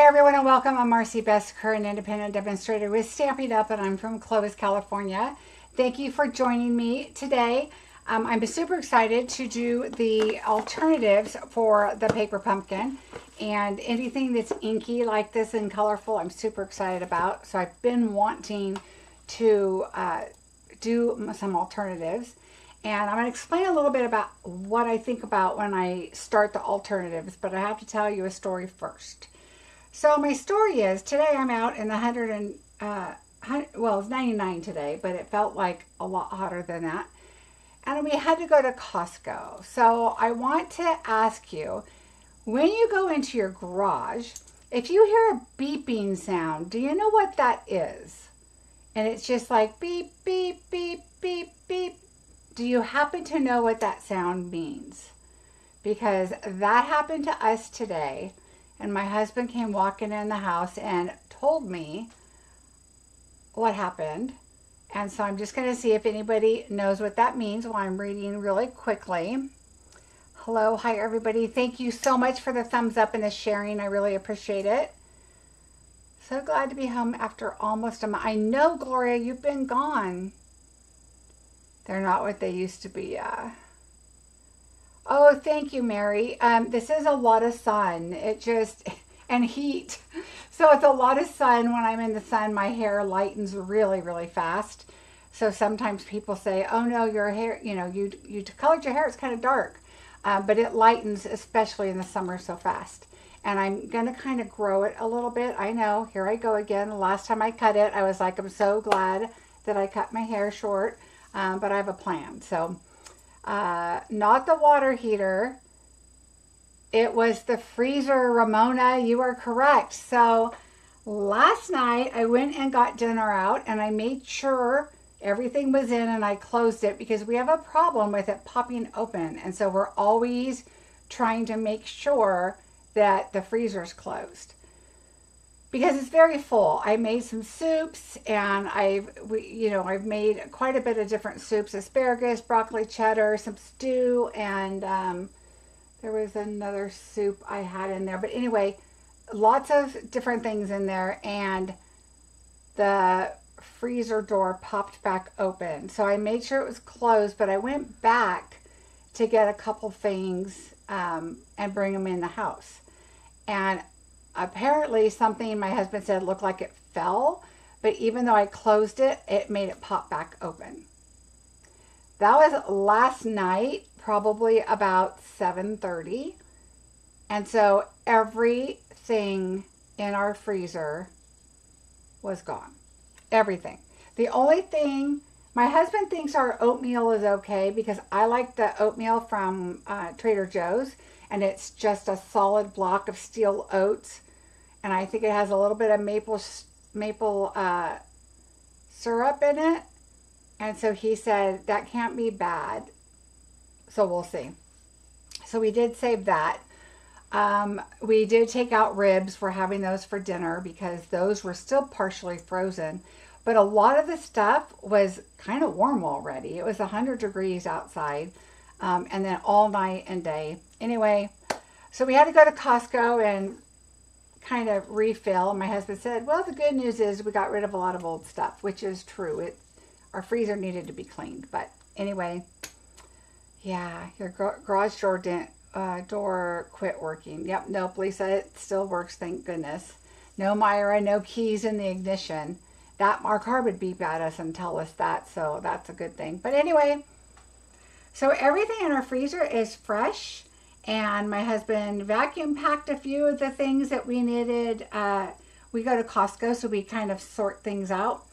everyone and welcome. I'm Marcie Besecker, an independent demonstrator with Stampin' Up, and I'm from Clovis, California. Thank you for joining me today. I'm super excited to do the alternatives for the paper pumpkin, and anything that's inky like this and colorful I'm super excited about. So I've been wanting to do some alternatives, and I'm going to explain a little bit about what I think about when I start the alternatives, but I have to tell you a story first. So my story is, today I'm out in the well, it's 99 today, but it felt like a lot hotter than that. And we had to go to Costco. So I want to ask you, when you go into your garage, if you hear a beeping sound, do you know what that is? And it's just like beep, beep, beep, beep, beep. Do you happen to know what that sound means? Because that happened to us today. And my husband came walking in the house and told me what happened. And so I'm just going to see if anybody knows what that means while I'm reading really quickly. Hello, hi everybody. Thank you so much for the thumbs up and the sharing. I really appreciate it. So glad to be home after almost a month. I know, Gloria, you've been gone. They're not what they used to be. Oh, thank you, Mary. This is a lot of sun. And heat. So it's a lot of sun. When I'm in the sun, my hair lightens really, really fast. So sometimes people say, oh no, your hair, you colored your hair, it's kind of dark. But it lightens, especially in the summer, so fast. And I'm going to kind of grow it a little bit. I know, here I go again. The last time I cut it, I was like, I'm so glad that I cut my hair short. But I have a plan. So not the water heater. It was the freezer, Ramona. You are correct. So last night I went and got dinner out, and I made sure everything was in, and I closed it because we have a problem with it popping open. And so we're always trying to make sure that the freezer's closed because it's very full. I made some soups, and I've made quite a bit of different soups: asparagus, broccoli cheddar, some stew, and there was another soup I had in there. But anyway, lots of different things in there, and the freezer door popped back open. So I made sure it was closed, but I went back to get a couple things and bring them in the house. And apparently something my husband said looked like it fell, but even though I closed it, it made it pop back open. That was last night, probably about 7:30. And so everything in our freezer was gone. Everything. The only thing, my husband thinks our oatmeal is okay because I like the oatmeal from Trader Joe's, and it's just a solid block of steel oats. And I think it has a little bit of maple syrup in it. And so he said, that can't be bad. So we'll see. So we did save that. We did take out ribs. We're having those for dinner because those were still partially frozen. But a lot of the stuff was kind of warm already. It was 100 degrees outside. And then all night and day. Anyway, so we had to go to Costco and kind of refill. My husband said, well, the good news is we got rid of a lot of old stuff, which is true. Our freezer needed to be cleaned. But anyway, yeah, your garage door quit working. Yep, nope, Lisa, it still works, thank goodness. No Myra, no keys in the ignition. Our car would beep at us and tell us that, so that's a good thing. But anyway, so everything in our freezer is fresh, and my husband vacuum packed a few of the things that we needed. We go to Costco, so we kind of sort things out.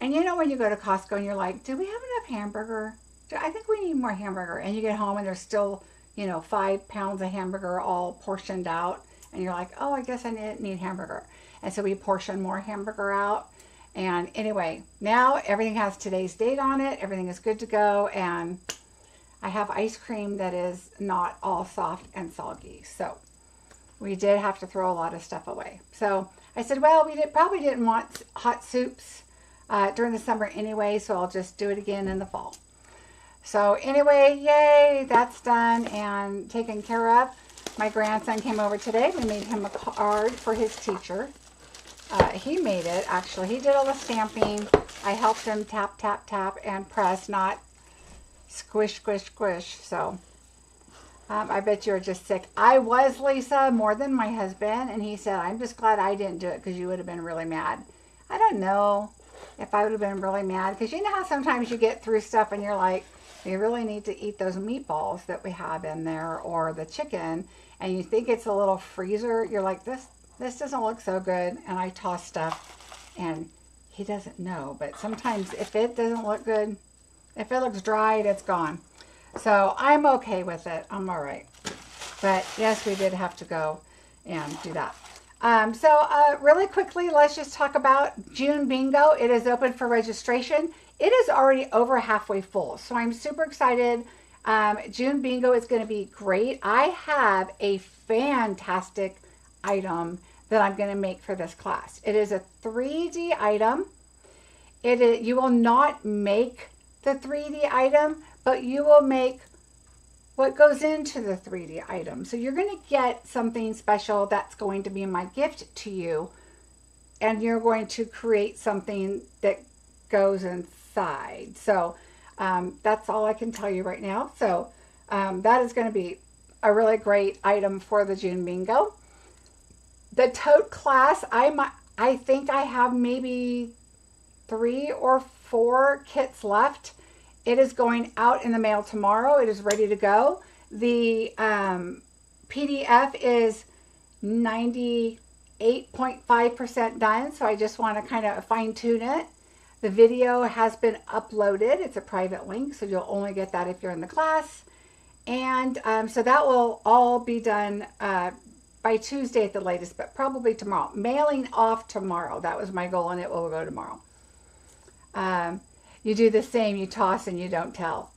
And you know when you go to Costco and you're like, do we have enough hamburger? I think we need more hamburger. And you get home and there's still, 5 pounds of hamburger all portioned out. And you're like, oh, I guess I need hamburger. And so we portion more hamburger out. And anyway, now everything has today's date on it. Everything is good to go. And I have ice cream that is not all soft and soggy. So we did have to throw a lot of stuff away. So I said, well, we probably didn't want hot soups during the summer anyway, so I'll just do it again in the fall. So anyway, yay, that's done and taken care of. My grandson came over today. We made him a card for his teacher. He made it, actually. He did all the stamping. I helped him tap, tap, tap, and press, not squish, squish, squish. So, I bet you were just sick. I was, Lisa, more than my husband. And he said, I'm just glad I didn't do it because you would have been really mad. I don't know if I would have been really mad. Because you know how sometimes you get through stuff and you're like, you really need to eat those meatballs that we have in there or the chicken. And you think it's a little freezer. You're like, this doesn't look so good. And I toss stuff and he doesn't know. But sometimes if it doesn't look good, if it looks dried, it's gone. So I'm okay with it. I'm all right. But yes, we did have to go and do that. Really quickly, let's just talk about June Bingo. It is open for registration. It is already over halfway full. So I'm super excited. June Bingo is going to be great. I have a fantastic item that I'm going to make for this class. It is a 3D item. You will not make the 3D item, but you will make what goes into the 3D item. So you're going to get something special that's going to be my gift to you, and you're going to create something that goes inside. So that's all I can tell you right now. So that is going to be a really great item for the June Bingo. The tote class, I think I have maybe 3 or 4 kits left. It is going out in the mail tomorrow. It is ready to go. The PDF is 98.5% done, so I just want to kind of fine tune it. The video has been uploaded. It's a private link, so you'll only get that if you're in the class. And so that will all be done by Tuesday at the latest, but probably tomorrow. Mailing off tomorrow. That was my goal, and it will go tomorrow. You do the same. You toss and you don't tell.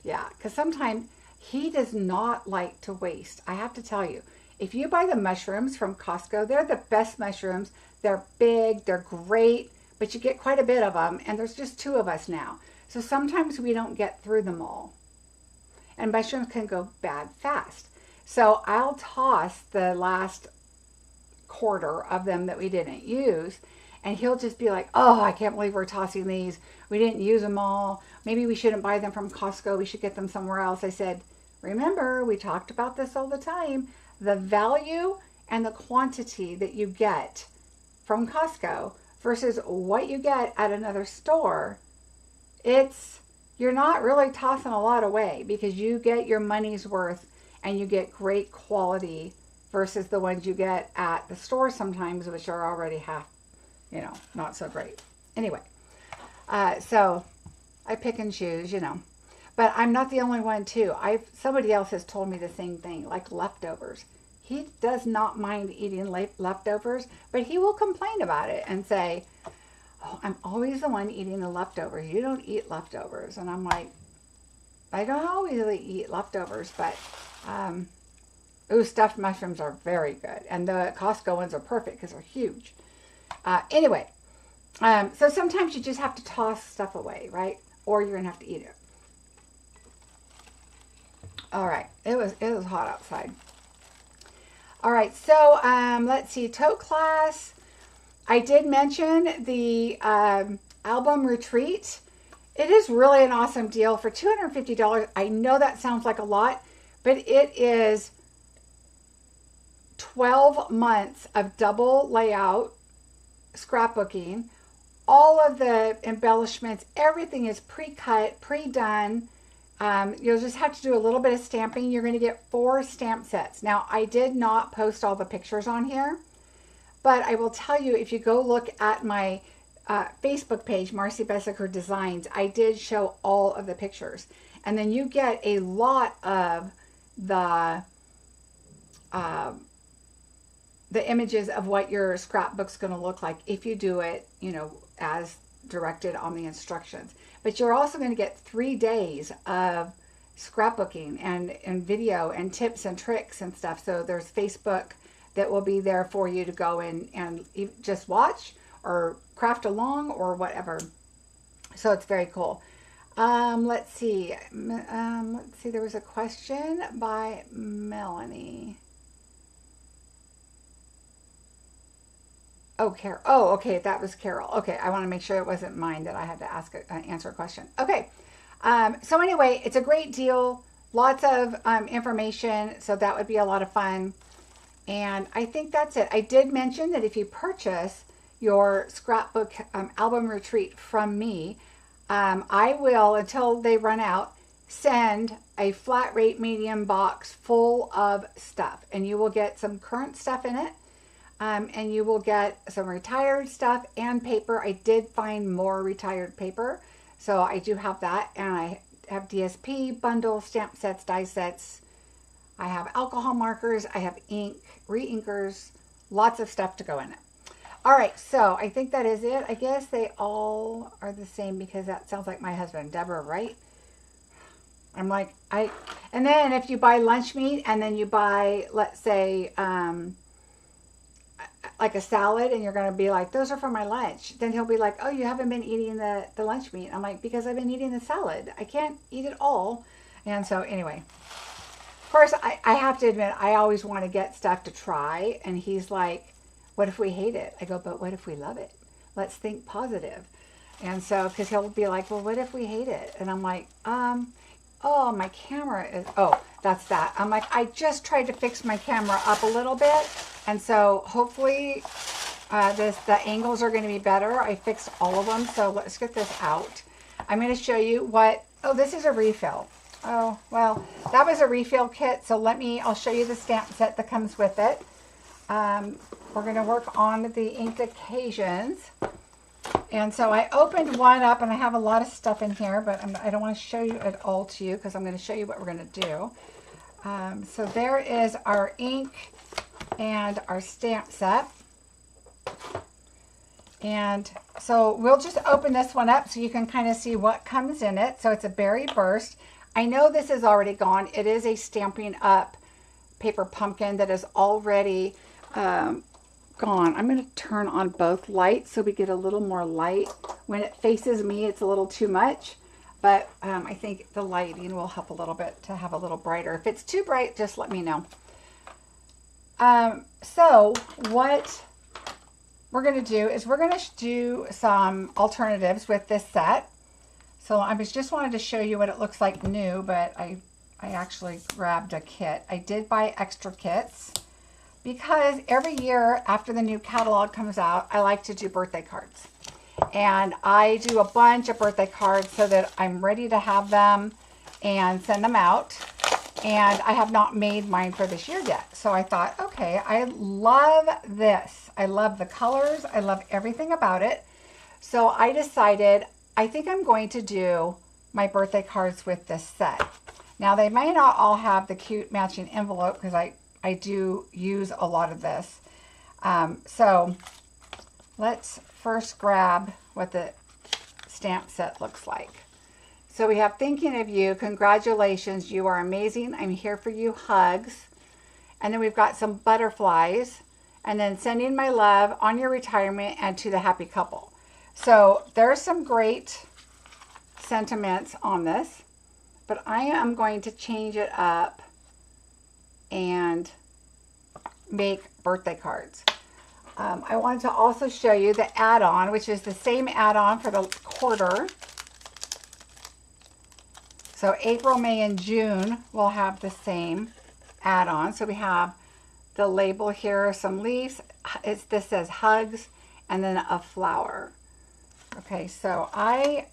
Yeah, because sometimes he does not like to waste. I have to tell you, if you buy the mushrooms from Costco, they're the best mushrooms. They're big. They're great, but you get quite a bit of them, and there's just 2 of us now. So sometimes we don't get through them all. And mushrooms can go bad fast. So I'll toss the last quarter of them that we didn't use, and he'll just be like, oh, I can't believe we're tossing these. We didn't use them all. Maybe we shouldn't buy them from Costco. We should get them somewhere else. I said, remember, we talked about this all the time. The value and the quantity that you get from Costco versus what you get at another store, you're not really tossing a lot away because you get your money's worth and you get great quality versus the ones you get at the store sometimes, which are already half, not so great. Anyway, so I pick and choose, but I'm not the only one too. Somebody else has told me the same thing, like leftovers. He does not mind eating leftovers, but he will complain about it and say, oh, I'm always the one eating the leftovers. You don't eat leftovers. And I'm like, I don't always really eat leftovers, but stuffed mushrooms are very good. And the Costco ones are perfect because they're huge. Anyway, so sometimes you just have to toss stuff away, right? Or you're going to have to eat it. All right. It was hot outside. All right. So let's see. Tote class. I did mention the album retreat. It is really an awesome deal for $250. I know that sounds like a lot, but it is 12 months of double layout scrapbooking. All of the embellishments, everything is pre-cut, pre-done. You'll just have to do a little bit of stamping. You're going to get 4 stamp sets. Now, I did not post all the pictures on here, but I will tell you, if you go look at my Facebook page, Marcie Besecker Designs, I did show all of the pictures. And then you get a lot of the images of what your scrapbook's going to look like if you do it, as directed on the instructions. But you're also going to get 3 days of scrapbooking and video and tips and tricks and stuff. So there's Facebook that will be there for you to go in and just watch or craft along or whatever. So it's very cool. Let's see. There was a question by Melanie. Oh, Carol. Oh, okay. That was Carol. Okay. I want to make sure it wasn't mine that I had to answer a question. Okay. So anyway, it's a great deal. Lots of information. So that would be a lot of fun. And I think that's it. I did mention that if you purchase your scrapbook album retreat from me, I will, until they run out, send a flat rate medium box full of stuff. And you will get some current stuff in it. And you will get some retired stuff and paper. I did find more retired paper. So I do have that. And I have DSP, bundles, stamp sets, die sets. I have alcohol markers. I have ink, re-inkers, lots of stuff to go in it. All right, so I think that is it. I guess they all are the same because that sounds like my husband, Deborah, right? I'm like, and then if you buy lunch meat and then you buy, let's say, like a salad, and you're going to be like, those are for my lunch. Then he'll be like, oh, you haven't been eating the lunch meat. I'm like, because I've been eating the salad. I can't eat it all. And so anyway, of course, I have to admit, I always want to get stuff to try. And he's like, what if we hate it? I go, but what if we love it? Let's think positive. And so, because he'll be like, well, what if we hate it? And I'm like, oh, my camera is, oh, that's that. I'm like, I just tried to fix my camera up a little bit. And so hopefully the angles are going to be better. I fixed all of them. So let's get this out. I'm going to show you what, oh, this is a refill. Oh, well, that was a refill kit. So I'll show you the stamp set that comes with it. We're going to work on the inked occasions. And so I opened one up, and I have a lot of stuff in here, but I don't want to show you it all to you because I'm going to show you what we're going to do. So there is our ink and our stamp set. And so we'll just open this one up so you can kind of see what comes in it. So it's a berry burst. I know this is already gone. It is a Stampin' Up! Paper pumpkin that is already gone. I'm going to turn on both lights so we get a little more light. When it faces me, it's a little too much, but I think the lighting will help a little bit to have a little brighter. If it's too bright, just let me know. So what we're going to do is we're going to do some alternatives with this set. So I just wanted to show you what it looks like new, but I actually grabbed a kit. I did buy extra kits because every year after the new catalog comes out, I like to do birthday cards. And I do a bunch of birthday cards so that I'm ready to have them and send them out. And I have not made mine for this year yet. So I thought, okay, I love this. I love the colors. I love everything about it. So I decided, I think I'm going to do my birthday cards with this set. Now they may not all have the cute matching envelope because I do use a lot of this. So let's first grab what the stamp set looks like. So we have thinking of you, congratulations, you are amazing, I'm here for you, hugs. And then we've got some butterflies, and then sending my love on your retirement and to the happy couple. So there's some great sentiments on this, but I am going to change it up and make birthday cards. I wanted to also show you the add-on, which is the same add-on for the quarter. So April, May, and June will have the same add-on. So we have the label here, some leaves. This says hugs, and then a flower. Okay, so I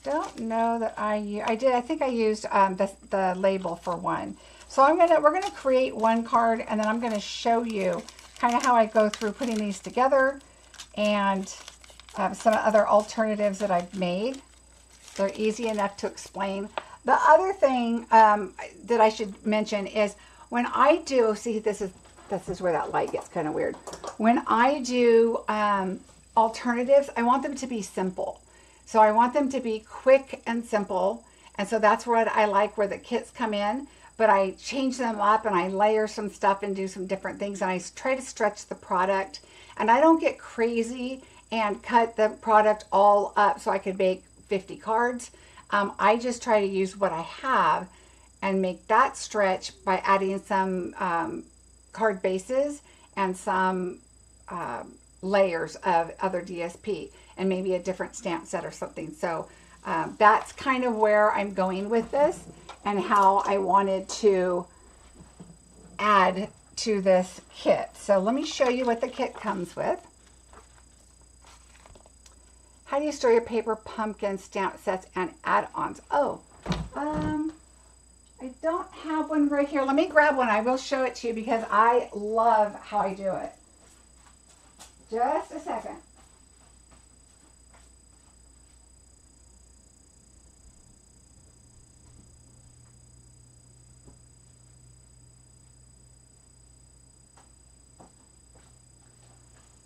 don't know that I think I used the label for one. So we're gonna create one card, and then I'm gonna show you kind of how I go through putting these together and some other alternatives that I've made. They're easy enough to explain. The other thing that I should mention is when I do, see, this is where that light gets kind of weird. When I do alternatives, I want them to be simple. So I want them to be quick and simple. And so that's what I like, where the kits come in. But I change them up and I layer some stuff and do some different things. And I try to stretch the product. And I don't get crazy and cut the product all up so I could make 50 cards. I just try to use what I have and make that stretch by adding some card bases and some layers of other DSP and maybe a different stamp set or something. So that's kind of where I'm going with this and how I wanted to add to this kit. So let me show you what the kit comes with. How do you store your paper pumpkin stamp sets and add-ons? Oh, I don't have one right here. Let me grab one. I will show it to you because I love how I do it. Just a second.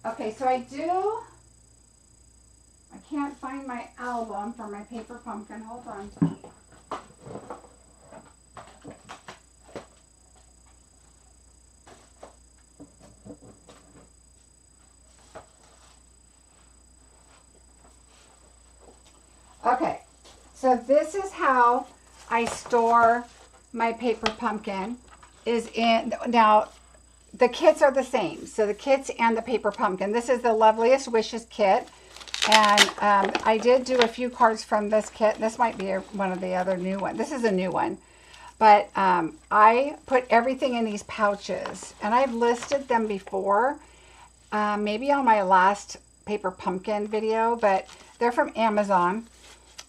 Okay, so I can't find my album for my paper pumpkin. Hold on. Okay, so this is how I store my paper pumpkin. Now, the kits are the same. So the kits and the paper pumpkin. This is the Loveliest Wishes kit. And I did do a few cards from this kit. This might be one of the other new ones. This is a new one. But I put everything in these pouches. And I've listed them before. Maybe on my last paper pumpkin video. But they're from Amazon.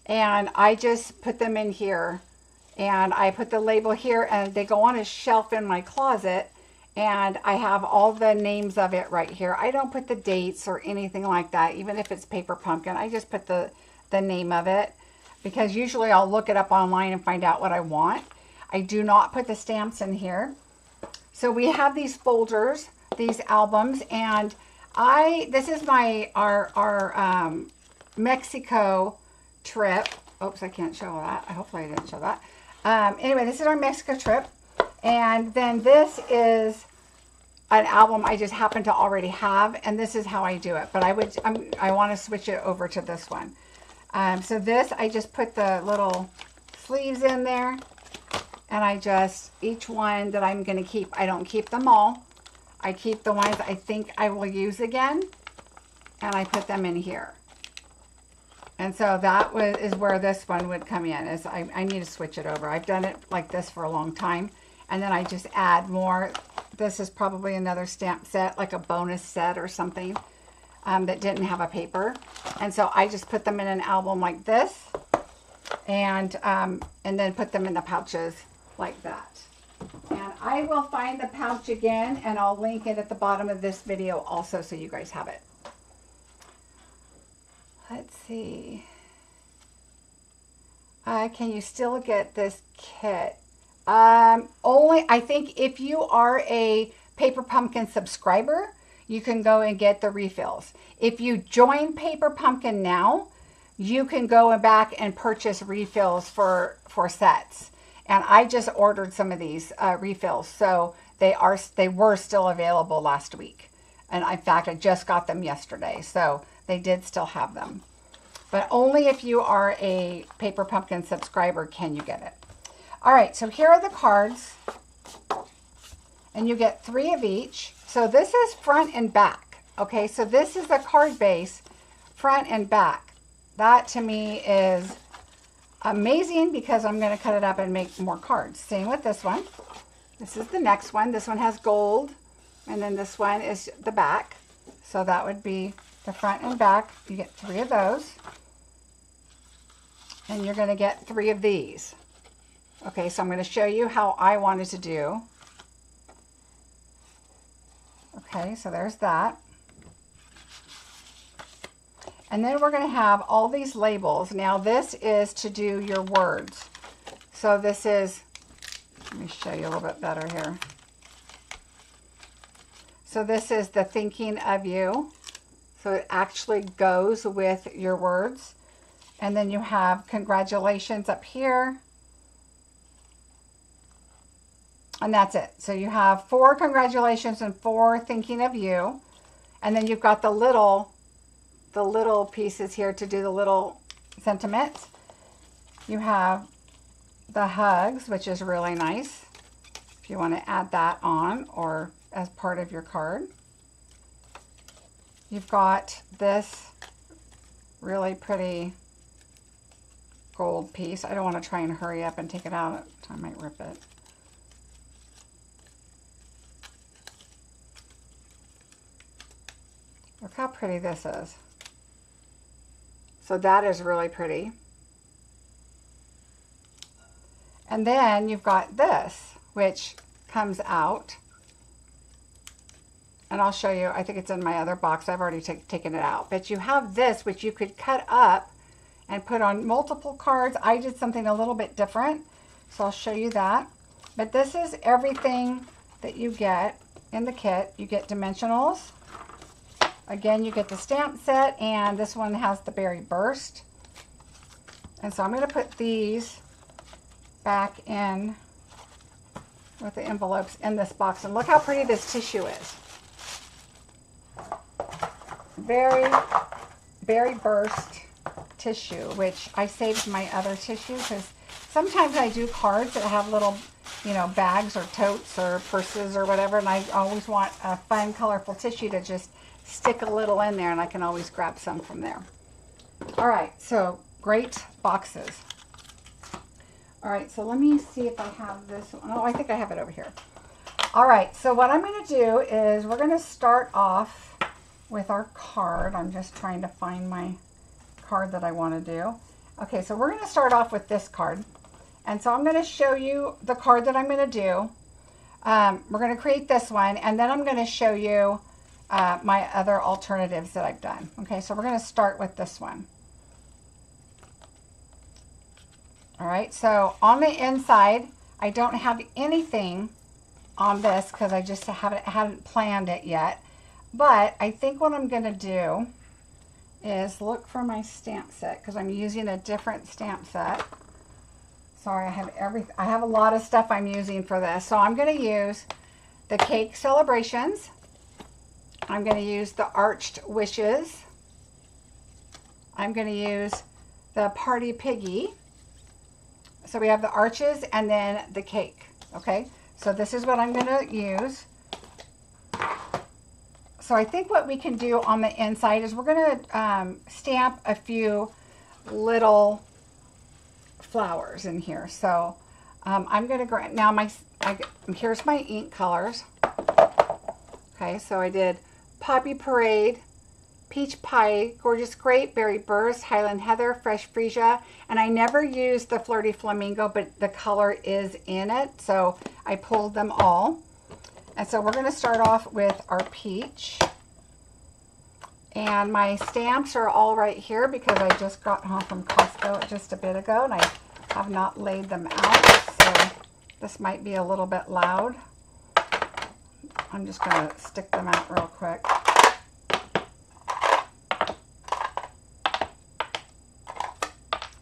And I just put them in here. And I put the label here. And they go on a shelf in my closet. And I have all the names of it right here. I don't put the dates or anything like that, even if it's paper pumpkin. I just put the name of it because usually I'll look it up online and find out what I want. I do not put the stamps in here. So we have these folders, these albums, and this is our Mexico trip. Oops, I can't show that. Hopefully I didn't show that. Anyway, this is our Mexico trip. And then this is an album I just happen to already have, and this is how I do it. But I want to switch it over to this one. So this, I just put the little sleeves in there, and each one that I'm going to keep, I don't keep them all. I keep the ones I think I will use again, and I put them in here. And so is where this one would come in. I need to switch it over. I've done it like this for a long time. And then I just add more. This is probably another stamp set, like a bonus set or something that didn't have a paper. And so I just put them in an album like this, and then put them in the pouches like that. And I will find the pouch again, and I'll link it at the bottom of this video also so you guys have it. Let's see. Can you still get this kit? Only, I think if you are a Paper Pumpkin subscriber, you can go and get the refills. If you join Paper Pumpkin now, you can go back and purchase refills for sets. And I just ordered some of these refills, so they were still available last week. And in fact, I just got them yesterday, so they did still have them. But only if you are a Paper Pumpkin subscriber can you get it. All right, so here are the cards, and you get 3 of each. So this is front and back, okay? So this is the card base, front and back. That to me is amazing because I'm going to cut it up and make more cards. Same with this one. This is the next one. This one has gold, and then this one is the back. So that would be the front and back. You get 3 of those, and you're going to get 3 of these. Okay, so I'm going to show you how I wanted to do. Okay, so there's that. And then we're going to have all these labels. Now this is to do your words. So this is, let me show you a little bit better here. So this is the thinking of you. So it actually goes with your words. And then you have congratulations up here. And that's it. So you have 4 congratulations and 4 thinking of you. And then you've got the little pieces here to do the little sentiments. You have the hugs, which is really nice. If you want to add that on or as part of your card. you've got this really pretty gold piece. I don't want to try and hurry up and take it out. I might rip it. Look how pretty this is. So that is really pretty. And then you've got this, which comes out. And I'll show you, I think it's in my other box. I've already taken it out. But you have this, which you could cut up and put on multiple cards. I did something a little bit different, so I'll show you that. But this is everything that you get in the kit. You get dimensionals. Again, you get the stamp set, and this one has the berry burst. And so I'm going to put these back in with the envelopes in this box. And look how pretty this tissue is. Very, berry burst tissue, which I saved my other tissue because sometimes I do cards that have little, you know, bags or totes or purses or whatever, and I always want a fun, colorful tissue to just stick a little in there, and I can always grab some from there. All right, so great boxes. All right, so let me see if I have this one. Oh, I think I have it over here. All right, so what I'm going to do is we're going to start off with our card. I'm just trying to find my card that I want to do. Okay, so we're going to start off with this card. And so I'm going to show you the card that I'm going to do. We're going to create this one, and then I'm going to show you my other alternatives that I've done. Okay, so we're going to start with this one. All right, so on the inside, I don't have anything on this because I just hadn't planned it yet. But I think what I'm going to do is look for my stamp set because I'm using a different stamp set. Sorry, I have a lot of stuff I'm using for this. So I'm going to use the Cake Celebrations. I'm going to use the Arched Wishes. I'm going to use the Party Piggy. So we have the arches and then the cake. Okay, so this is what I'm going to use. So I think what we can do on the inside is we're going to stamp a few little flowers in here. So I'm going to grab, now here's my ink colors. Okay, so I did Poppy Parade, Peach Pie, Gorgeous Grape, Berry Burst, Highland Heather, Fresh Freesia, and I never used the Flirty Flamingo, but the color is in it, so I pulled them all. And so we're going to start off with our peach. And my stamps are all right here because I just got home from Costco just a bit ago and I have not laid them out. So this might be a little bit loud. I'm just going to stick them out real quick.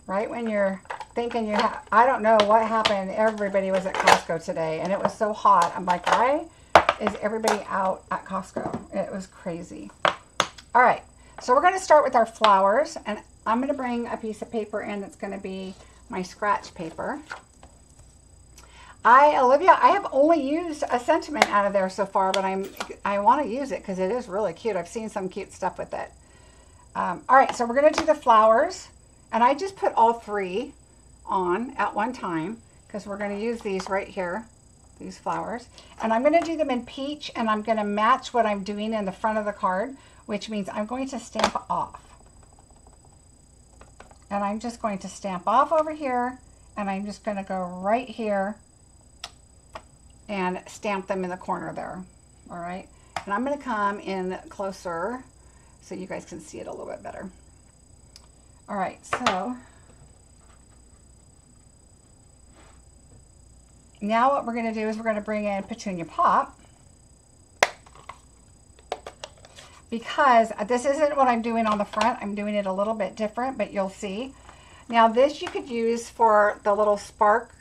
Right when you're thinking you have, I don't know what happened. Everybody was at Costco today and it was so hot. I'm like, why is everybody out at Costco? It was crazy. All right, so we're going to start with our flowers, and I'm going to bring a piece of paper in that's going to be my scratch paper. Olivia, I have only used a sentiment out of there so far, but I want to use it because it is really cute. I've seen some cute stuff with it. All right, so we're going to do the flowers, and I just put all three on at one time because we're going to use these right here, these flowers. And I'm going to do them in peach, and I'm going to match what I'm doing in the front of the card, which means I'm going to stamp off. And I'm just going to stamp off over here, and I'm just going to go right here and stamp them in the corner there. All right, and I'm going to come in closer so you guys can see it a little bit better. All right, so now what we're going to do is we're going to bring in Petunia Pop, because this isn't what I'm doing on the front. I'm doing it a little bit different, but you'll see. Now this you could use for the little spark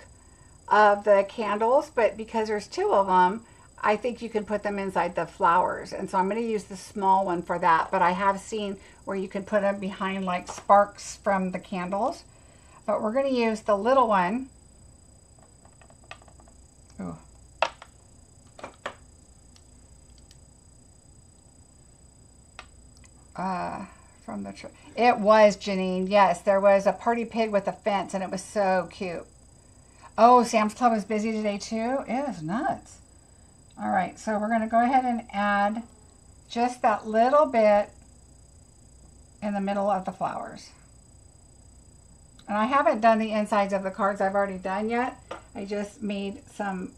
of the candles, but because there's two of them, I think you can put them inside the flowers. And so I'm going to use the small one for that, but I have seen where you can put them behind like sparks from the candles. But we're going to use the little one. Ooh. From the it was Janine. Yes, there was a party pig with a fence, and it was so cute. Oh, Sam's Club is busy today too. It is nuts. All right, so we're going to go ahead and add just that little bit in the middle of the flowers. And I haven't done the insides of the cards I've already done yet. I just made some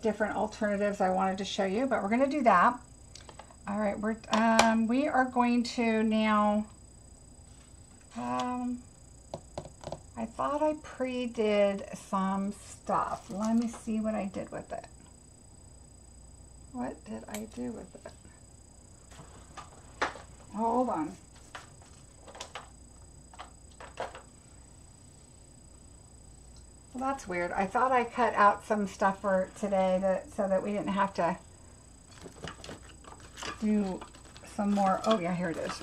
different alternatives I wanted to show you, but we're going to do that. All right, we are going to now, I thought I pre-did some stuff. Let me see what I did with it. What did I do with it? Hold on. Well, that's weird. I thought I cut out some stuff for today so that we didn't have to do some more. Oh yeah, here it is.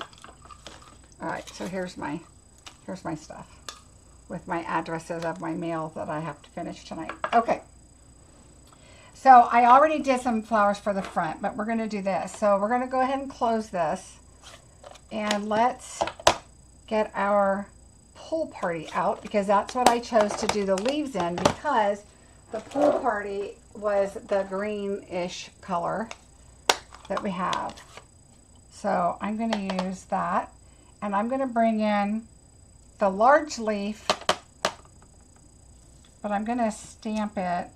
All right, so here's my stuff with my addresses of my mail that I have to finish tonight. Okay. So I already did some flowers for the front, but we're going to do this. So we're going to go ahead and close this, and let's get our pool party out, because that's what I chose to do the leaves in, because the pool party was the greenish color that we have. So I'm going to use that, and I'm going to bring in the large leaf, but I'm going to stamp it.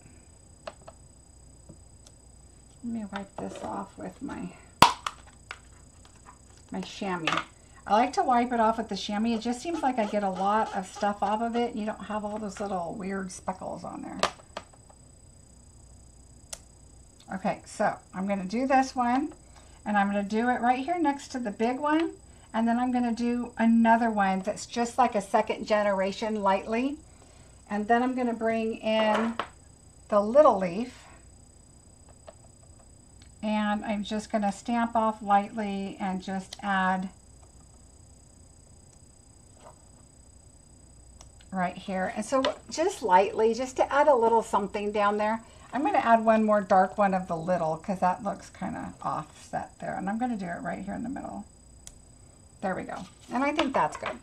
Let me wipe this off with my chamois. I like to wipe it off with the chamois. It just seems like I get a lot of stuff off of it, and you don't have all those little weird speckles on there. Okay, so I'm going to do this one, and I'm going to do it right here next to the big one, and then I'm going to do another one that's just like a second generation lightly, and then I'm going to bring in the little leaf, and I'm just going to stamp off lightly and just add right here. And so just lightly, just to add a little something down there. I'm going to add one more dark one of the little, because that looks kind of offset there. And I'm going to do it right here in the middle. There we go. And I think that's good.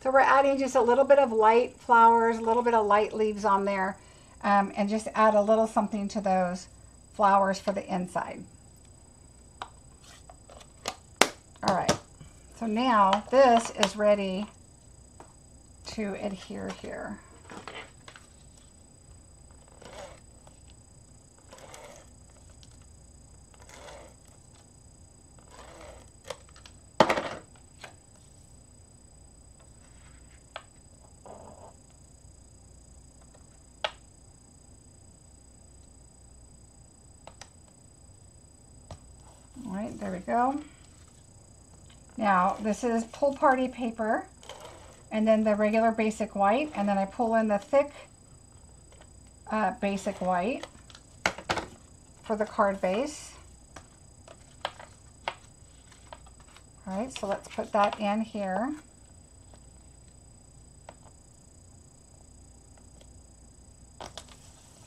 So we're adding just a little bit of light flowers, a little bit of light leaves on there, and just add a little something to those flowers for the inside. All right, so now this is ready to adhere here. All right, there we go. Now, this is pool party paper, and then the regular basic white, and then I pull in the thick basic white for the card base. All right, so let's put that in here.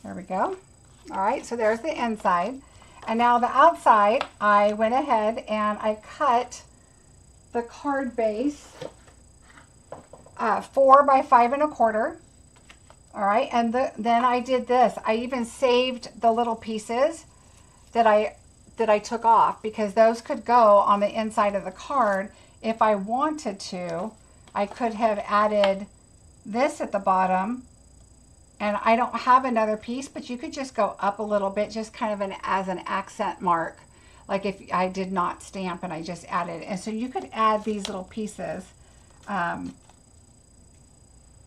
There we go. All right, so there's the inside. And now the outside, I went ahead and I cut the card base 4 by 5 1/4. All right, and then I did this. I even saved the little pieces that I took off, because those could go on the inside of the card. If I wanted to, I could have added this at the bottom, and I don't have another piece, but you could just go up a little bit, just kind of as an accent mark, like if I did not stamp and I just added. And so you could add these little pieces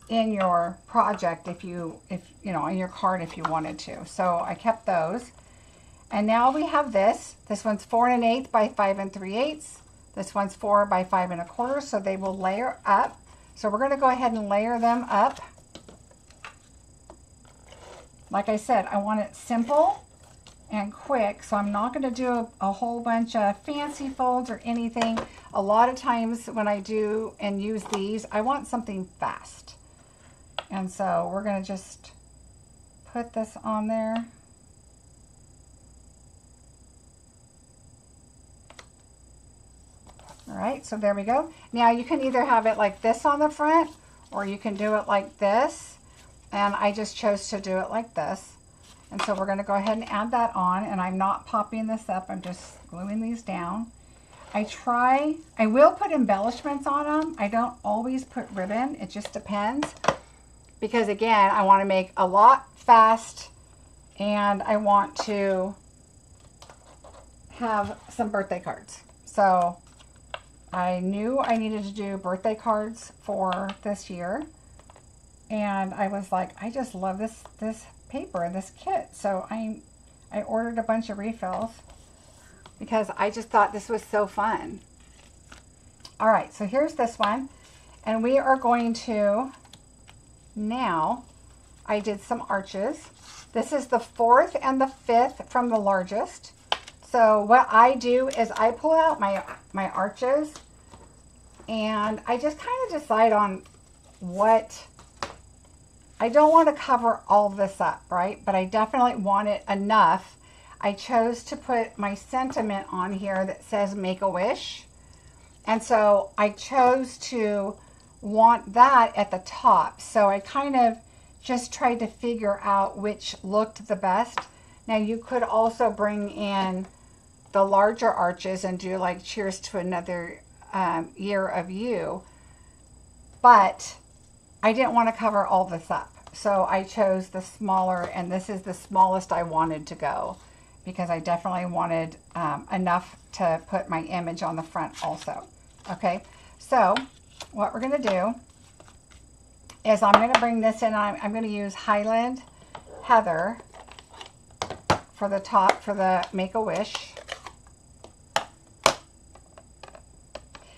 in your project if you know, on your card if you wanted to. So I kept those. And now we have this. This one's 4 1/8 by 5 3/8. This one's 4 by 5 1/4. So they will layer up. So we're going to go ahead and layer them up. Like I said, I want it simple and quick, so I'm not going to do a whole bunch of fancy folds or anything. A lot of times when I do and use these, I want something fast. And so we're going to just put this on there. All right, right, so there we go. Now you can either have it like this on the front, or you can do it like this. And I just chose to do it like this. And so we're going to go ahead and add that on. And I'm not popping this up. I'm just gluing these down. I will put embellishments on them. I don't always put ribbon. It just depends. Because again, I want to make a lot fast. And I want to have some birthday cards. So I knew I needed to do birthday cards for this year. And I was like, I just love this paper, this kit. So I ordered a bunch of refills because I just thought this was so fun. All right, so here's this one. And we are going to, now, I did some arches. This is the 4th and the 5th from the largest. So what I do is I pull out my arches and I just kind of decide on what, I don't want to cover all this up, right? But I definitely want it enough. I chose to put my sentiment on here that says make a wish. And so I chose to want that at the top. So I kind of just tried to figure out which looked the best. Now you could also bring in the larger arches and do like cheers to another year of you. But I didn't want to cover all this up. So I chose the smaller, and this is the smallest I wanted to go because I definitely wanted enough to put my image on the front also. Okay, so what we're going to do is I'm going to bring this in. I'm going to use Highland Heather for the top for the Make-A-Wish.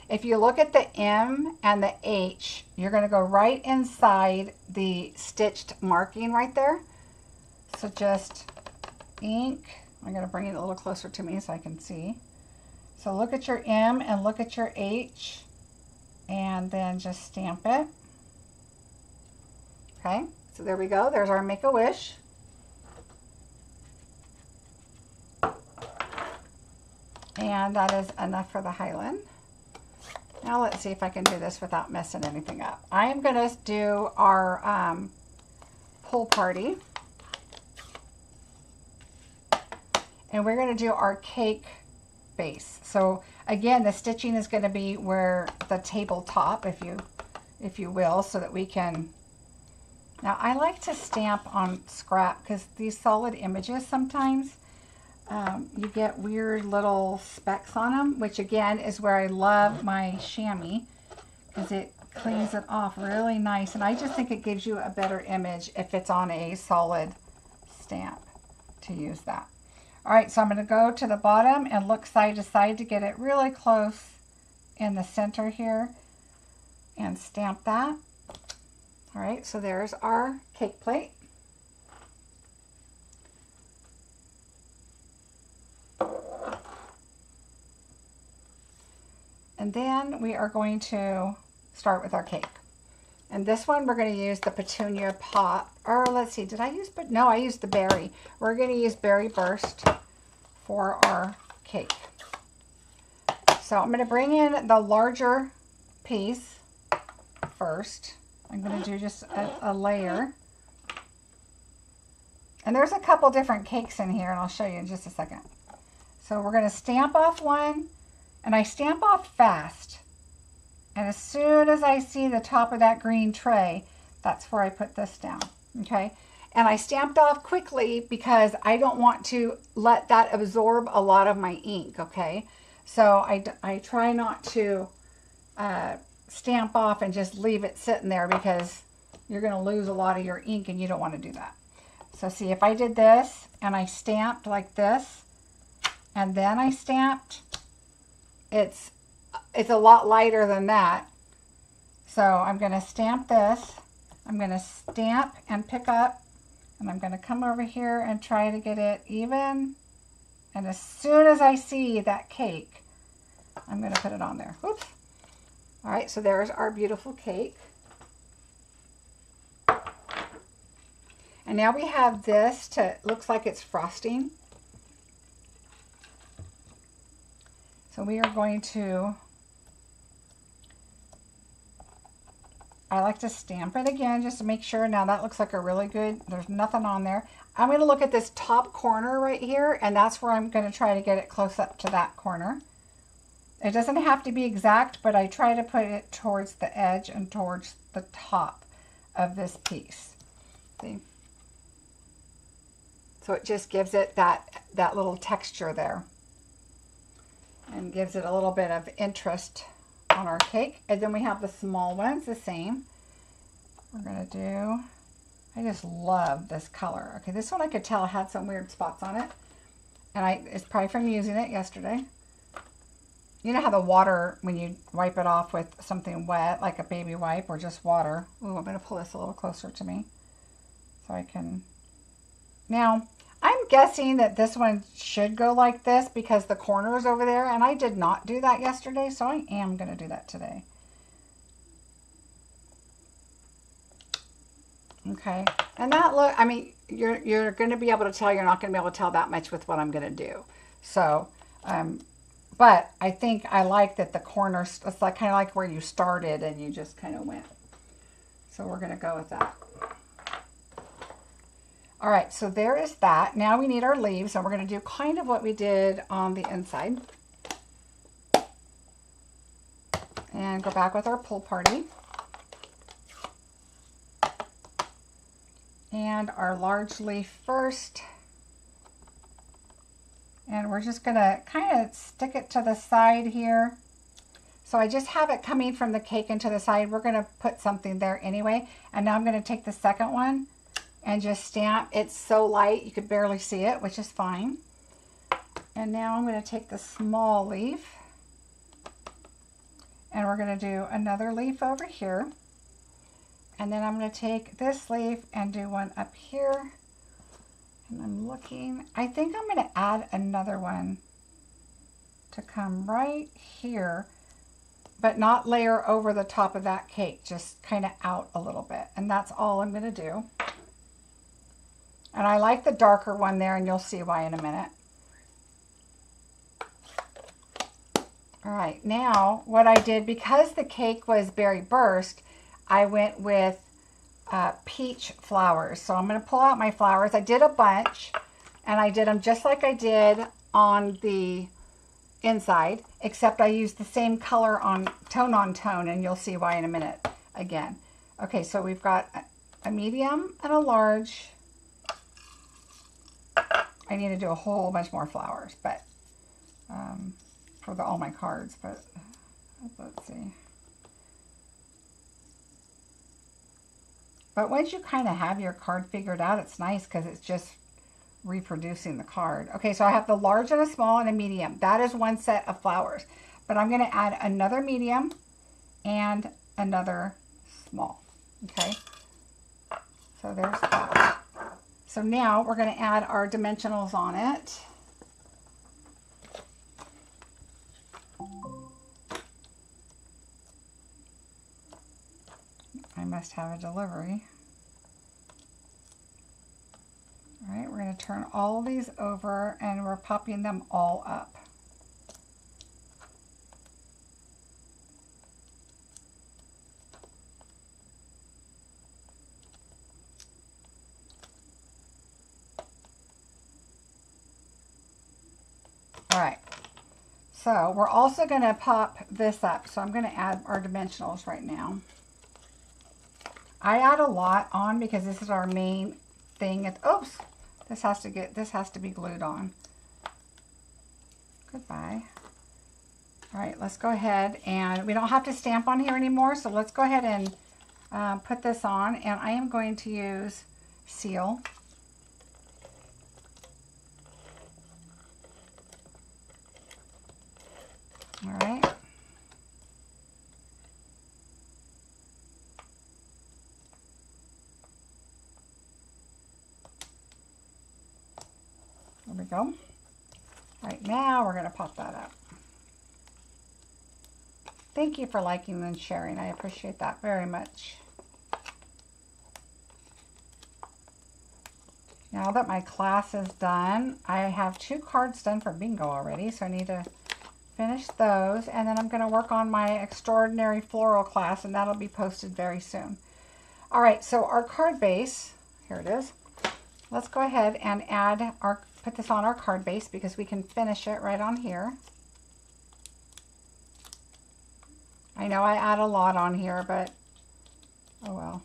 If you look at the M and the H, you're going to go right inside the stitched marking right there. So just ink. I'm going to bring it a little closer to me so I can see. So look at your M and look at your H and then just stamp it. Okay, so there we go. There's our Make-A-Wish. And that is enough for the Highland. Now let's see if I can do this without messing anything up. I am going to do our pool party. And we're going to do our cake base. So again, the stitching is going to be where the tabletop, if you will, so that we can. Now I like to stamp on scrap because these solid images sometimes you get weird little specks on them, which again is where I love my chamois because it cleans it off really nice. And I just think it gives you a better image if it's on a solid stamp to use that. All right, so I'm going to go to the bottom and look side to side to get it really close in the center here and stamp that. All right, so there's our cake plate. And then we are going to start with our cake. And this one we're going to use the Petunia Pop. Or let's see, did I use, but no, I used the Berry. We're going to use Berry Burst for our cake. So I'm going to bring in the larger piece first. I'm going to do just a layer. And there's a couple different cakes in here, and I'll show you in just a second. So we're going to stamp off one, and I stamp off fast. And as soon as I see the top of that green tray, that's where I put this down, okay? And I stamped off quickly because I don't want to let that absorb a lot of my ink, okay? So I try not to stamp off and just leave it sitting there because you're going to lose a lot of your ink and you don't want to do that. So see, if I did this and I stamped like this and then I stamped, it's a lot lighter than that. So I'm going to stamp this. I'm going to stamp and pick up, and I'm going to come over here and try to get it even. And as soon as I see that cake, I'm going to put it on there. Oops. All right, so there's our beautiful cake. And now we have this to, looks like it's frosting. So we are going to I like to stamp it again just to make sure. Now that looks like a really good, there's nothing on there. I'm going to look at this top corner right here, and that's where I'm going to try to get it close up to that corner. It doesn't have to be exact, but I try to put it towards the edge and towards the top of this piece. See? So it just gives it that little texture there and gives it a little bit of interest on our cake. And then we have the small ones, the same. We're going to do, I just love this color. Okay, this one I could tell had some weird spots on it. And it's probably from using it yesterday. You know how the water, when you wipe it off with something wet, like a baby wipe or just water. Ooh, I'm going to pull this a little closer to me so I can. Now, I'm guessing that this one should go like this because the corner is over there, and I did not do that yesterday, so I am going to do that today. Okay, and that look, I mean, you're going to be able to tell, you're not going to be able to tell that much with what I'm going to do. So, but I think I like that the corners, it's like kind of like where you started and you just kind of went. So we're going to go with that. All right, so there is that. Now we need our leaves, and we're going to do kind of what we did on the inside. And go back with our pull party. And our large leaf first. And we're just going to kind of stick it to the side here. So I just have it coming from the cake into the side. We're going to put something there anyway. And now I'm going to take the second one and just stamp. It's so light you could barely see it, which is fine. And now I'm going to take the small leaf. And we're going to do another leaf over here. And then I'm going to take this leaf and do one up here. And I'm looking, I think I'm going to add another one to come right here, but not layer over the top of that cake, just kind of out a little bit. And that's all I'm going to do. And I like the darker one there, and you'll see why in a minute. All right, now what I did, because the cake was berry burst, I went with peach flowers. So I'm going to pull out my flowers. I did a bunch, and I did them just like I did on the inside, except I used the same color on tone, and you'll see why in a minute again. Okay, so we've got a medium and a large. I need to do a whole bunch more flowers, but for all my cards, but let's see. But once you kind of have your card figured out, it's nice because it's just reproducing the card. Okay, so I have the large and a small and a medium. That is one set of flowers. But I'm going to add another medium and another small. Okay, so there's that. So now we're going to add our dimensionals on it. I must have a delivery. All right, we're going to turn all these over, and we're popping them all up. All right, so we're also going to pop this up. So I'm going to add our dimensionals right now. I add a lot on because this is our main thing. Oops, this has to be glued on. Goodbye. All right, let's go ahead, and we don't have to stamp on here anymore. So let's go ahead and put this on, and I am going to use seal. All right. There we go. Right now we're going to pop that up. Thank you for liking and sharing. I appreciate that very much. Now that my class is done, I have 2 cards done for bingo already, so I need to finish those, and then I'm going to work on my extraordinary floral class, and that'll be posted very soon. All right, so our card base, here it is. Let's go ahead and put this on our card base because we can finish it right on here. I know I add a lot on here, but oh well.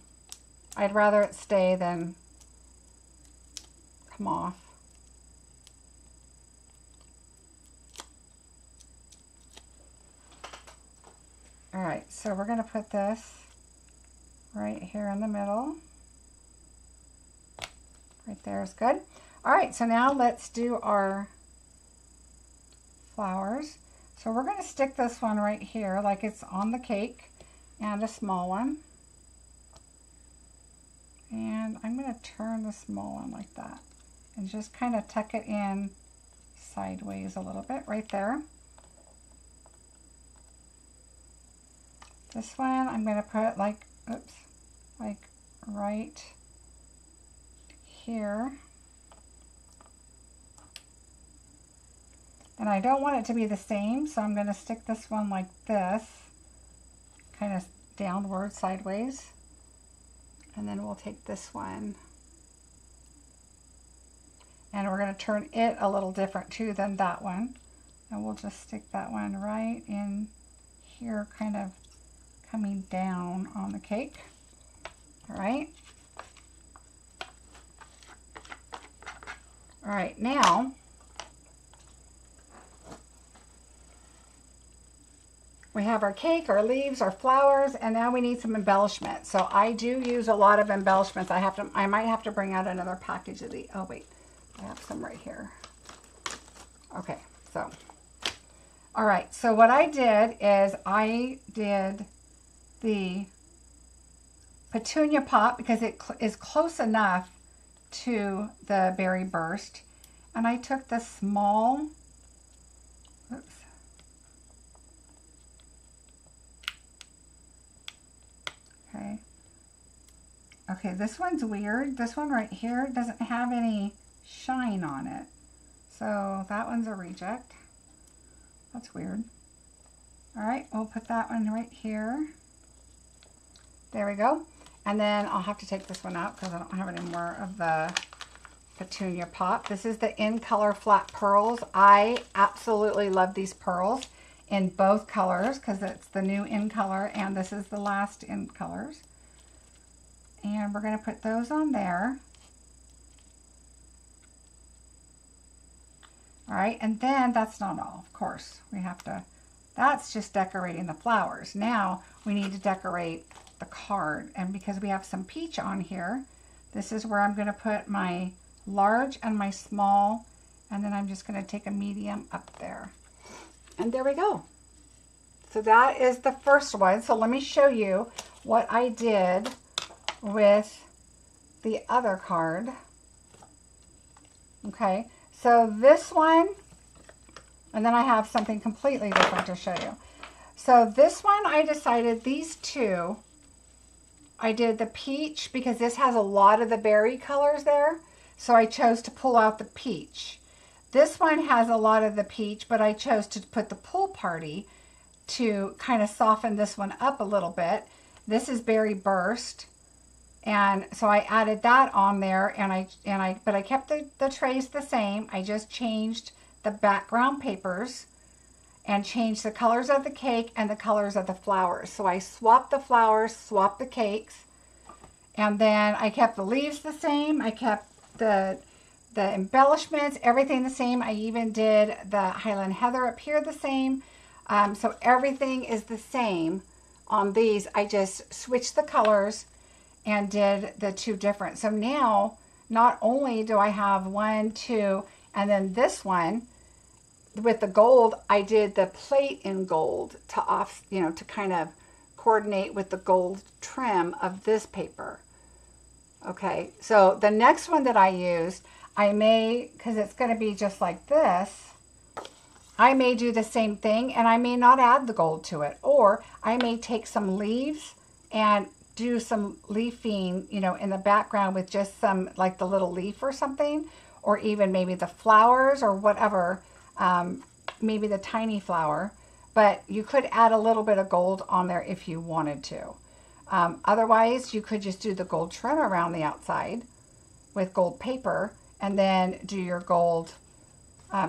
I'd rather it stay than come off. All right, so we're going to put this right here in the middle. Right there is good. All right, so now let's do our flowers. So we're going to stick this one right here like it's on the cake, and a small one. And I'm going to turn the small one like that and just kind of tuck it in sideways a little bit right there. This one I'm going to put like, oops, like right here. And I don't want it to be the same, so I'm going to stick this one like this, kind of downward, sideways. And then we'll take this one, and we're going to turn it a little different too than that one. And we'll just stick that one right in here, kind of coming down on the cake. All right. All right, now we have our cake, our leaves, our flowers, and now we need some embellishment. So I do use a lot of embellishments. I might have to bring out another package of the, oh wait, I have some right here. Okay, so, all right, so what I did is I did the petunia pot because it is close enough to the berry burst. And I took the small, oops, okay, this one's weird. This one right here doesn't have any shine on it. So that one's a reject. That's weird. All right, we'll put that one right here. There we go. And then I'll have to take this one out because I don't have any more of the petunia pot. This is the In Color Flat Pearls. I absolutely love these pearls in both colors because it's the new In Color and this is the last In Colors. And we're going to put those on there. All right, and then that's not all, of course. We have to, that's just decorating the flowers. Now we need to decorate the card. And because we have some peach on here, this is where I'm going to put my large and my small. And then I'm just going to take a medium up there. And there we go. So that is the first one. So let me show you what I did with the other card. Okay, so this one, and then I have something completely different to show you. So this one, I decided these two, I did the peach because this has a lot of the berry colors there. So I chose to pull out the peach. This one has a lot of the peach, but I chose to put the Pool Party to kind of soften this one up a little bit. This is Berry Burst. And so I added that on there, but I kept the trays the same. I just changed the background papers and changed the colors of the cake and the colors of the flowers. So I swapped the flowers, swapped the cakes, and then I kept the leaves the same. I kept the embellishments, everything the same. I even did the Highland Heather up here the same. So everything is the same on these. I just switched the colors and did the two different. So now, not only do I have 1, 2, and then this one with the gold, I did the plate in gold to kind of coordinate with the gold trim of this paper. Okay, so the next one that I used, I may, because it's going to be just like this, I may do the same thing and I may not add the gold to it, or I may take some leaves and do some leafing, in the background with just some, like the little leaf or something, or even maybe the flowers or whatever. maybe the tiny flower, but you could add a little bit of gold on there if you wanted to. Otherwise, you could just do the gold trim around the outside with gold paper and then do your gold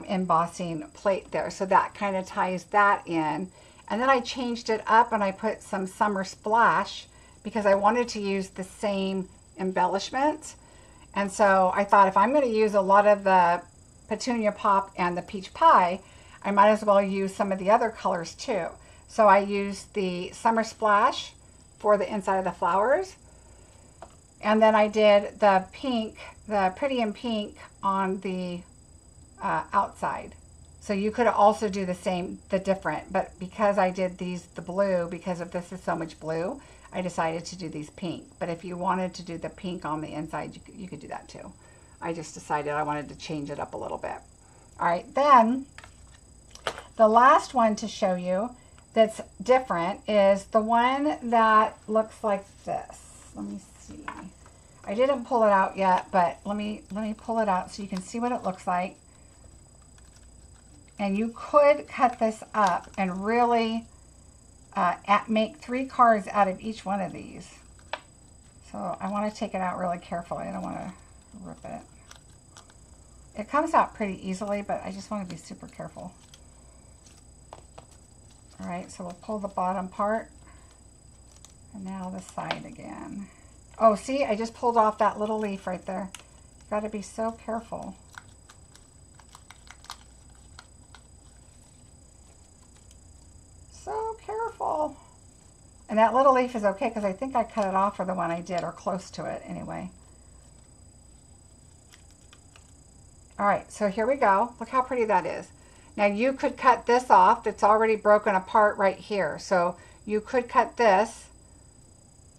embossing plate there. So that kind of ties that in. And then I changed it up and I put some Summer Splash because I wanted to use the same embellishments. And so I thought if I'm going to use a lot of the Petunia Pop and the Peach Pie, I might as well use some of the other colors too. So I used the Summer Splash for the inside of the flowers. And then I did the pink, the Pretty in Pink on the outside. So you could also do the same, the different, but because I did these, the blue, because of this is so much blue, I decided to do these pink. But if you wanted to do the pink on the inside, you could do that too. I just decided I wanted to change it up a little bit. All right, then the last one to show you that's different is the one that looks like this. Let me see. I didn't pull it out yet, but let me pull it out so you can see what it looks like. And you could cut this up and really make 3 cards out of each one of these. So I want to take it out really carefully. I don't want to rip it. It comes out pretty easily, but I just want to be super careful. All right, so we'll pull the bottom part. And now the side again. Oh, see, I just pulled off that little leaf right there. You've got to be so careful. So careful. And that little leaf is okay because I think I cut it off for the one I did, or close to it anyway. All right, so here we go. Look how pretty that is. Now you could cut this off. It's already broken apart right here. So you could cut this.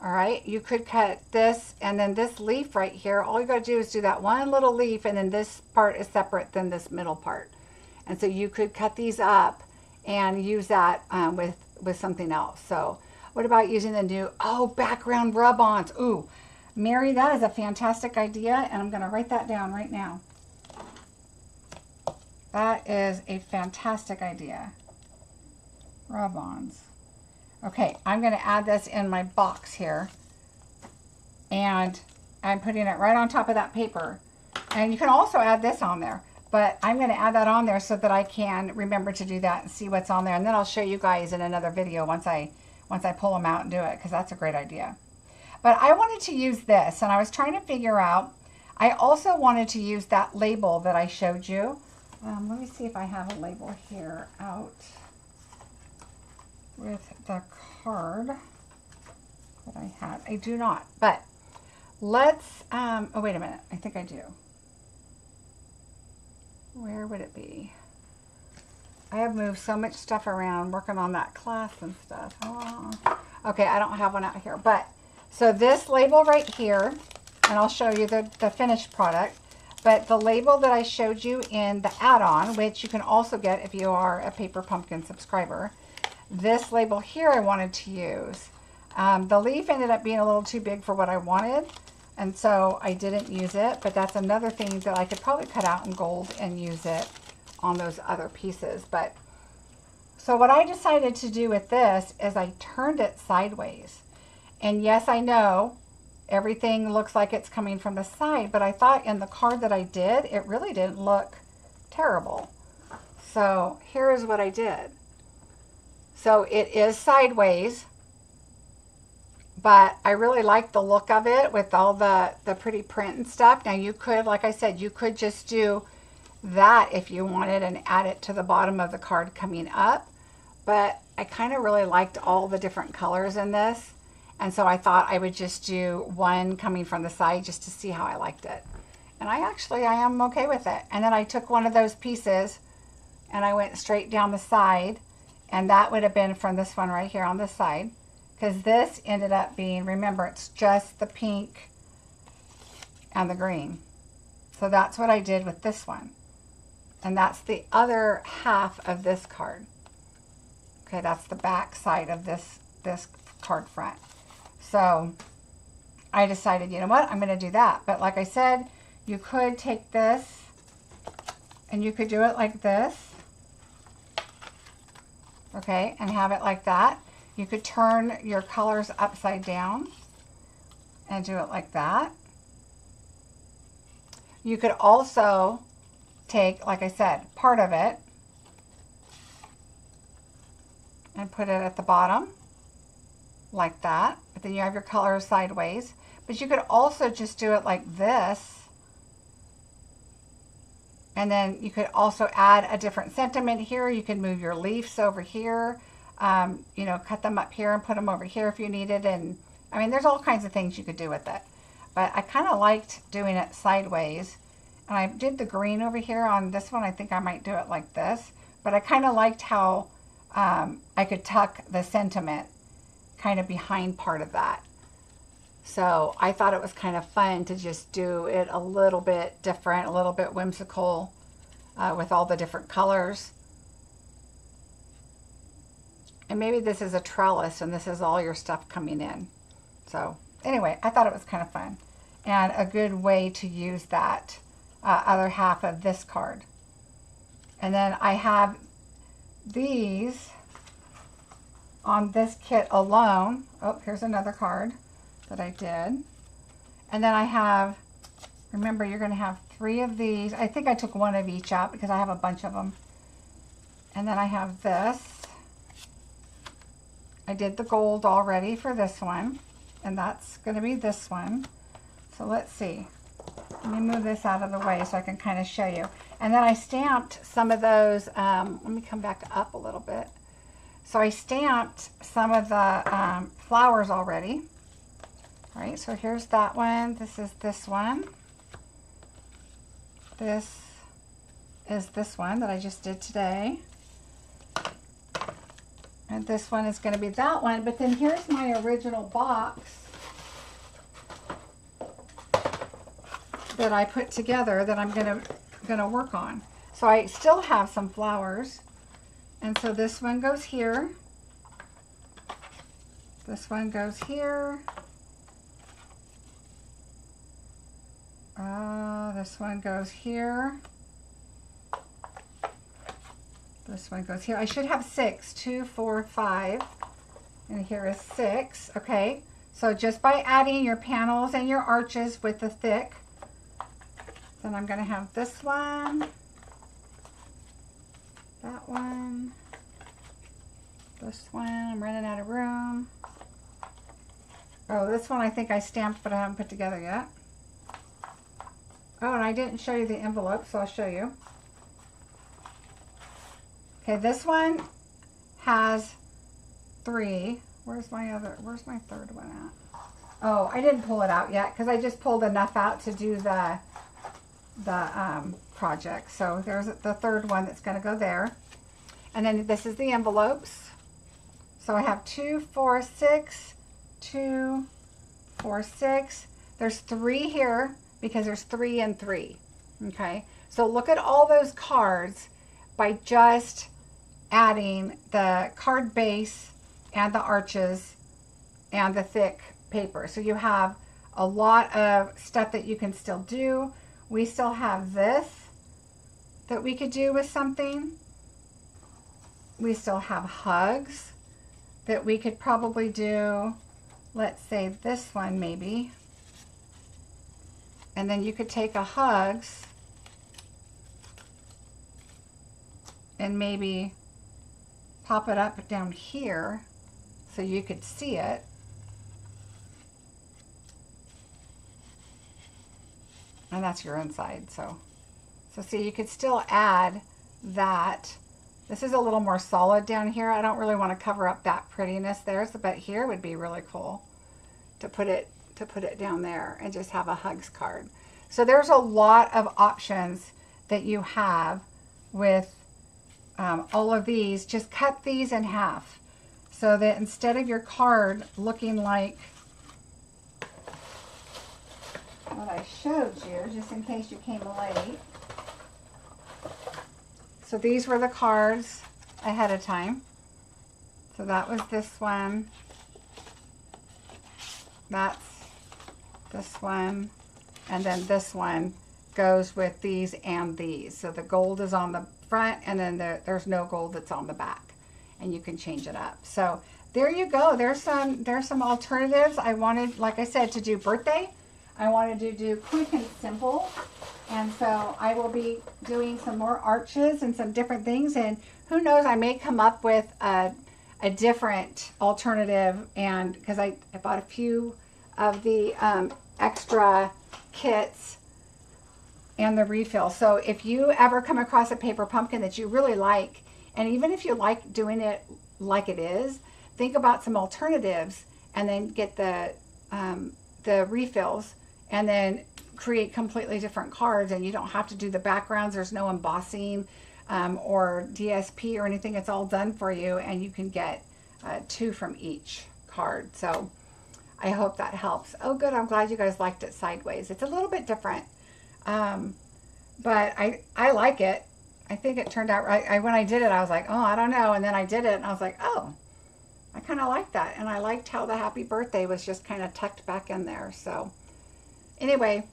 All right, you could cut this and then this leaf right here. All you got to do is do that one little leaf, and then this part is separate than this middle part. And so you could cut these up and use that with something else. So what about using the new, background rub-ons? Ooh, Mary, that is a fantastic idea, and I'm going to write that down right now. That is a fantastic idea. Rub-ons. Okay, I'm going to add this in my box here. And I'm putting it right on top of that paper. And you can also add this on there. But I'm going to add that on there so that I can remember to do that and see what's on there. And then I'll show you guys in another video once I pull them out and do it, because that's a great idea. But I wanted to use this, and I was trying to figure out, I also wanted to use that label that I showed you. Let me see if I have a label here out with the card that I had. I do not, but let's, oh, wait a minute. I think I do. Where would it be? I have moved so much stuff around working on that class and stuff. Oh. Okay, I don't have one out here, but so this label right here, and I'll show you the finished product. But the label that I showed you in the add-on, which you can also get if you are a Paper Pumpkin subscriber, this label here I wanted to use. The leaf ended up being a little too big for what I wanted, and so I didn't use it, but that's another thing that I could probably cut out in gold and use it on those other pieces. But so what I decided to do with this is I turned it sideways. And yes, I know everything looks like it's coming from the side, but I thought in the card that I did, it really didn't look terrible. So here is what I did. So it is sideways, but I really like the look of it with all the pretty print and stuff. Now you could, like I said, you could just do that if you wanted and add it to the bottom of the card coming up. But I kind of really liked all the different colors in this. And so I thought I would just do one coming from the side just to see how I liked it. And I am okay with it. And then I took one of those pieces and I went straight down the side. And that would have been from this one right here on this side. Because this ended up being, remember, it's just the pink and the green. So that's what I did with this one. And that's the other half of this card. Okay, that's the back side of this card front. So I decided, you know what, I'm going to do that. But like I said, you could take this and you could do it like this. okay, and have it like that. You could turn your colors upside down and do it like that. You could also take, like I said, part of it and put it at the bottom like that. But then you have your colors sideways. But you could also just do it like this. And then you could also add a different sentiment here. You can move your leaves over here. You know, cut them up here and put them over here if you needed. And I mean, there's all kinds of things you could do with it. But I kind of liked doing it sideways. And I did the green over here on this one. I think I might do it like this. But I kind of liked how I could tuck the sentiment kind of behind part of that. So I thought it was kind of fun to just do it a little bit different, a little bit whimsical with all the different colors. And maybe this is a trellis and this is all your stuff coming in. So anyway, I thought it was kind of fun and a good way to use that other half of this card. And then I have these on this kit alone. Oh, here's another card that I did. And then I have, remember, you're going to have 3 of these. I think I took 1 of each out because I have a bunch of them. And then I have this. I did the gold already for this one, and that's going to be this one. So let's see. Let me move this out of the way so I can kind of show you. And then I stamped some of those. Let me come back up a little bit. So I stamped some of the flowers already. All right, so here's that one. This is this one. This is this one that I just did today. And this one is going to be that one. But then here's my original box that I put together that I'm gonna work on. So I still have some flowers. And so this one goes here. This one goes here. This one goes here. This one goes here. I should have 6. 2, 4, 5. And here is 6. Okay. So just by adding your panels and your arches with the thick, then I'm going to have this one, that one, this one. I'm running out of room. Oh, this one I think I stamped, but I haven't put together yet. Oh, and I didn't show you the envelope, so I'll show you. Okay, this one has 3. Where's my third one at? Oh, I didn't pull it out yet because I just pulled enough out to do the project. So there's the third one that's going to go there. And then this is the envelopes. So I have 2, 4, 6, 2, 4, 6. There's 3 here because there's 3 and 3. Okay, so look at all those cards by just adding the card base and the arches and the thick paper. So you have a lot of stuff that you can still do. We still have this that we could do with something. We still have hugs that we could probably do. Let's say this one maybe. And then you could take a hugs and maybe pop it up down here so you could see it. And that's your inside. So see, you could still add that. This is a little more solid down here. I don't really want to cover up that prettiness there, so, but here would be really cool to put it down there and just have a hugs card. So there's a lot of options that you have with all of these. Just cut these in half so that instead of your card looking like what I showed you, just in case you came late. So these were the cards ahead of time. So that was this one. That's this one. And then this one goes with these and these. So the gold is on the front, and then there's no gold that's on the back. and you can change it up. So there you go. There's some alternatives. I wanted, like I said, to do birthday. I wanted to do quick and simple. And so I will be doing some more arches and some different things. And who knows, I may come up with a different alternative. And because I bought a few of the extra kits and the refill. So if you ever come across a paper pumpkin that you really like, and even if you like doing it like it is, think about some alternatives and then get the refills and then create completely different cards. And you don't have to do the backgrounds. There's no embossing or DSP or anything. It's all done for you, and you can get 2 from each card. So I hope that helps. Oh, good. I'm glad you guys liked it sideways. It's a little bit different, but I like it. I think it turned out right. When I did it, I was like, oh, I don't know. And then I did it, and I was like, oh, I kind of like that. And I liked how the happy birthday was just kind of tucked back in there. So anyway,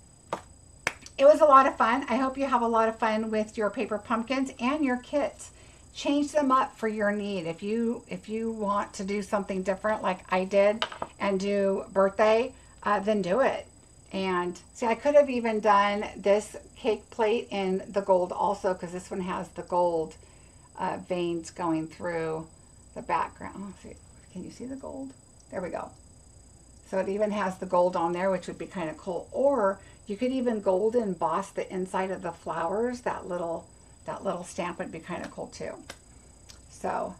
it was a lot of fun. I hope you have a lot of fun with your paper pumpkins and your kits. Change them up for your need. If you want to do something different like I did and do birthday, then do it. And see, I could have even done this cake plate in the gold also, because this one has the gold veins going through the background. See, can you see the gold? There we go. So it even has the gold on there, which would be kind of cool. Or you could even gold emboss the inside of the flowers. That little stamp would be kind of cool too. So,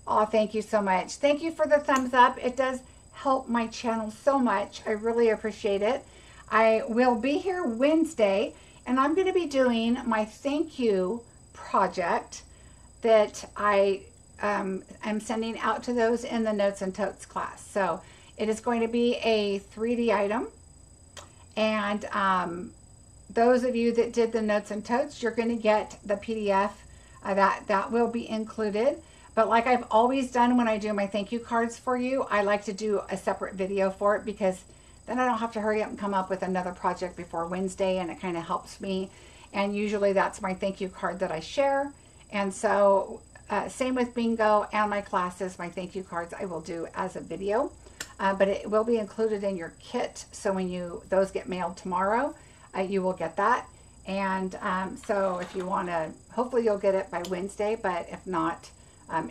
oh, thank you so much. Thank you for the thumbs up. It does help my channel so much. I really appreciate it. I will be here Wednesday, and I'm going to be doing my thank you project that I'm sending out to those in the Notes and Totes class. So it is going to be a 3D item, and those of you that did the Notes and Totes, you're going to get the PDF. That will be included. But like I've always done when I do my thank you cards for you, I like to do a separate video for it, because then I don't have to hurry up and come up with another project before Wednesday, and it kind of helps me. And usually that's my thank you card that I share. And so same with bingo and my classes, my thank you cards I will do as a video. But it will be included in your kit. So when those get mailed tomorrow, you will get that. And so if you want to, hopefully you'll get it by Wednesday, but if not,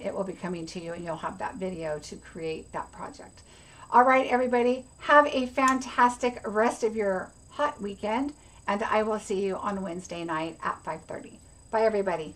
it will be coming to you, and you'll have that video to create that project. All right, everybody, have a fantastic rest of your hot weekend, and I will see you on Wednesday night at 5:30. Bye, everybody.